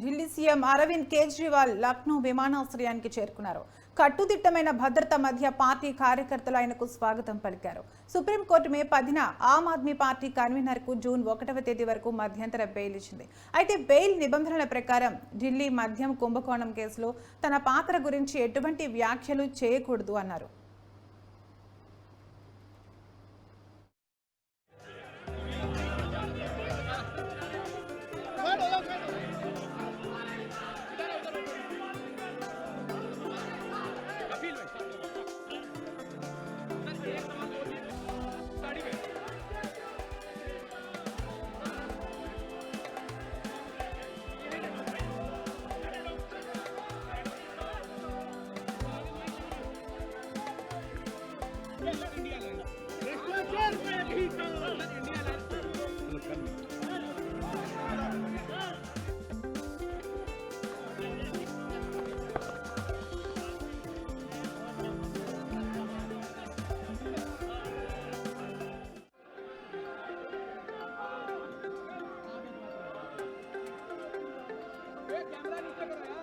Delhi CM Arvind Kejriwal Lucknow విమానాశ్రయానికి చేరుకున్నారు. కట్టుదిట్టమైన భద్రత మధ్య పార్టీ కార్యకర్తలు ఆయనకు స్వాగతం పలికారు. సుప్రీంకోర్టు మే 10న ఆమ్ ఆద్మీ పార్టీ కన్వీనర్ కు జూన్ 1వ తేదీ వరకు మధ్యంతర బెయిల్ ఇచ్చింది. అయితే బెయిల్ నిబంధనల ప్రకారం ఢిల్లీ మద్యం కుంభకోణం కేసులో తన పాత్ర గురించి ఎటువంటి వ్యాఖ్యలు చేయకూడదు అన్నారు. कैमरा नीचे करो।